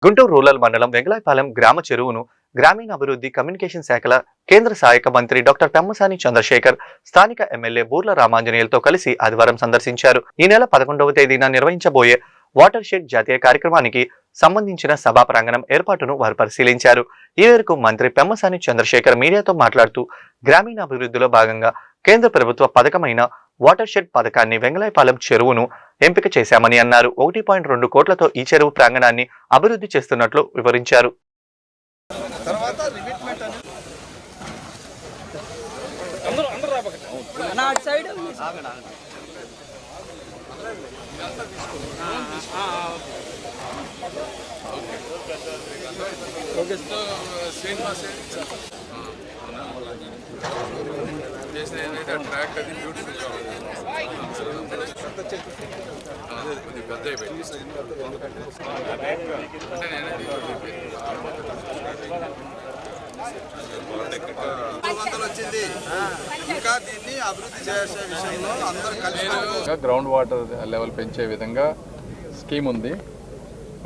Guntur rural మండలం వెంగళాయపాలెం గ్రామ చెరువును గ్రామీణాభివృద్ధి కమ్యూనికేషన్ శాఖల కేంద్ర సహాయక మంత్రి డాక్టర్ పెమ్మసాని చంద్రశేఖర్ స్థానిక ఎమ్మెల్యే బూర్ల రామాంజనేయులతో కలిసి ఆదివారం సందర్శించారు. ఈ నెల 11వ తేదీన నిర్వహించబోయే వాటర్ షెడ్ జాతీయ కార్యక్రమానికి సంబంధించిన సభా ప్రాంగణం ఏర్పాటును వారు పరిశీలించారు. ఈ మేరకు మంత్రి పెమ్మసాని చంద్రశేఖర్ మీడియాతో మాట్లాడుతూ గ్రామీణాభివృద్ధిలో భాగంగా కేంద్ర ప్రభుత్వ పథకమైన వాటర్ షెడ్ పథకాన్ని వెంగళాయపాలెం చెరువును ఎంపిక చేశామని అన్నారు. 1.2 కోట్లతో ఈ చెరువు ప్రాంగణాన్ని అభివృద్ధి చేస్తున్నట్లు వివరించారు. ఏదైతే ట్రాక్ అది బ్యూటిఫుల్గా ఉంది పెద్ద వచ్చింది. ఇంకా దీన్ని అభివృద్ధి చేసే విషయంలో అందరూ కలిసి గ్రౌండ్ వాటర్ లెవెల్ పెంచే విధంగా స్కీమ్ ఉంది.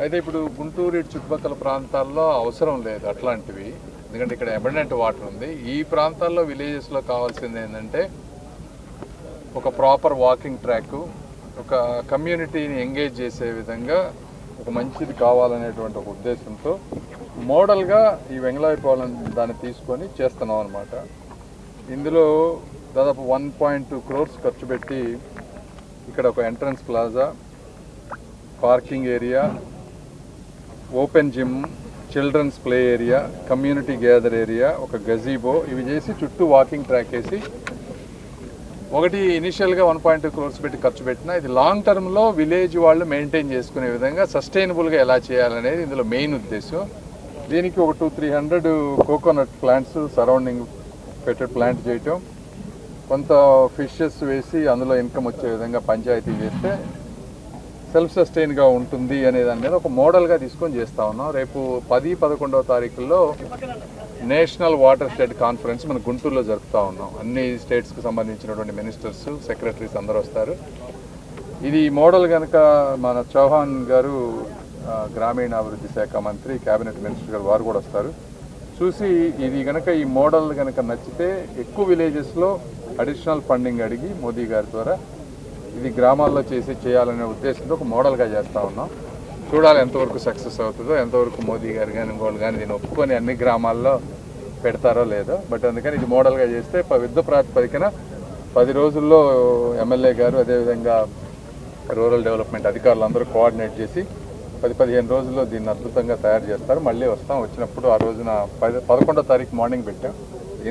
అయితే ఇప్పుడు గుంటూరు చుట్టుపక్కల ప్రాంతాల్లో అవసరం లేదు అట్లాంటివి, ఎందుకంటే ఇక్కడ అబండెంట్ వాటర్ ఉంది. ఈ ప్రాంతాల్లో విలేజెస్లో కావాల్సింది ఏంటంటే ఒక ప్రాపర్ వాకింగ్ ట్రాక్, ఒక కమ్యూనిటీని ఎంగేజ్ చేసే విధంగా ఒక మంచిది కావాలనేటువంటి ఒక ఉద్దేశంతో మోడల్గా ఈ వెంగళాయపాలెం దాన్ని తీసుకొని చేస్తున్నాం అనమాట. ఇందులో దాదాపు 1.2 crores ఖర్చు పెట్టి ఇక్కడ ఒక entrance plaza, parking area, open gym, children's play area, community gather area, ఒక గజీబో ఇవి చేసి చుట్టూ వాకింగ్ ట్రాక్ వేసి ఒకటి ఇనిషియల్గా 1.2 crores పెట్టి ఖర్చు పెట్టినా ఇది లాంగ్ టర్మ్లో విలేజ్ వాళ్ళు మెయింటైన్ చేసుకునే విధంగా సస్టైనబుల్గా ఎలా చేయాలనేది ఇందులో మెయిన్ ఉద్దేశం. దీనికి ఒక 200-300 కోకోనట్ ప్లాంట్స్ సరౌండింగ్ పెట్టే ప్లాంట్ చేయటం, కొంత ఫిషెస్ వేసి అందులో ఇన్కమ్ వచ్చే విధంగా పంచాయతీ చేస్తే సెల్ఫ్ సస్టైన్గా ఉంటుంది అనే దాని మీద ఒక మోడల్గా తీసుకొని చేస్తూ ఉన్నాం. రేపు 10-11వ తారీఖుల్లో నేషనల్ వాటర్ షెడ్ కాన్ఫరెన్స్ మన గుంటూరులో జరుపుతూ ఉన్నాం. అన్ని స్టేట్స్కి సంబంధించినటువంటి మినిస్టర్స్, సెక్రటరీస్ అందరూ వస్తారు. ఇది మోడల్ కనుక మన చౌహాన్ గారు గ్రామీణాభివృద్ధి శాఖ మంత్రి, క్యాబినెట్ మినిస్టర్ గారు వారు కూడా వస్తారు. చూసి ఇది కనుక ఈ మోడల్ కనుక నచ్చితే ఎక్కువ విలేజెస్లో అడిషనల్ ఫండింగ్ అడిగి మోదీ గారి ద్వారా ఇది గ్రామాల్లో చేయాలనే ఉద్దేశంతో ఒక మోడల్గా చేస్తూ ఉన్నాం. చూడాలి ఎంతవరకు సక్సెస్ అవుతుందో, ఎంతవరకు మోదీ గారు కానీ ఇంకోళ్ళు కానీ దీన్ని ఒప్పుకొని అన్ని గ్రామాల్లో పెడతారో లేదో. బట్ అందుకని ఇది మోడల్గా చేస్తే యుద్ధ ప్రాతిపదికన 10 రోజుల్లో ఎమ్మెల్యే గారు అదేవిధంగా రూరల్ డెవలప్మెంట్ అధికారులు అందరూ కోఆర్డినేట్ చేసి 10-15 రోజుల్లో దీన్ని అద్భుతంగా తయారు చేస్తారు. మళ్ళీ వస్తాం. వచ్చినప్పుడు ఆ రోజున 11వ తారీఖు మార్నింగ్ పెట్టాం.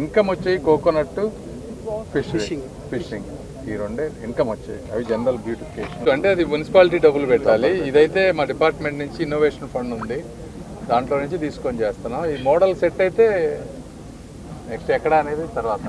ఇన్కమ్ వచ్చాయి కోకోనట్, ఫిషింగ్ ఈ రెండే ఇన్కమ్ వచ్చాయి. అవి జనరల్ బ్యూటిఫికేషన్ అంటే అది మున్సిపాలిటీ డబ్బులు పెట్టాలి. ఇదైతే మా డిపార్ట్మెంట్ నుంచి ఇన్నోవేషన్ ఫండ్ ఉంది, దాంట్లో నుంచి తీసుకొని చేస్తున్నాం. ఈ మోడల్ సెట్ అయితే నెక్స్ట్ ఎక్కడ అనేది తర్వాత.